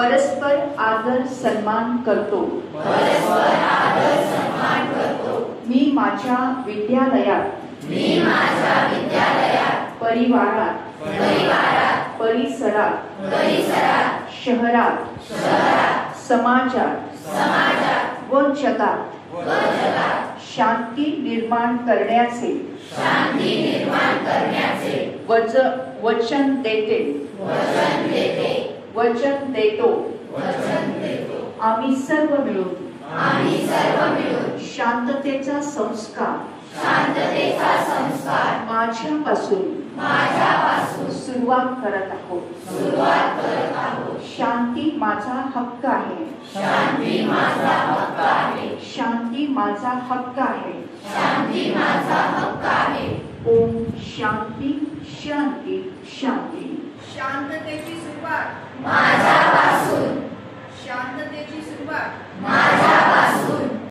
परस्पर आदर सन्मान करतो. मी माझ्या विद्यालयात परिवारात परिसरात शहरात समाजात व जगात शांती निर्माण करण्याचे वचन देतो. आम्ही सर्व मिळून शांततेचा संस्कार माझ्यापासून सुरुवात करत आहोत. शांती माझा हक्क आहे. शांती माझा हक्क आहे. ओम शांती शांती शांती. शांततेची सुरुवात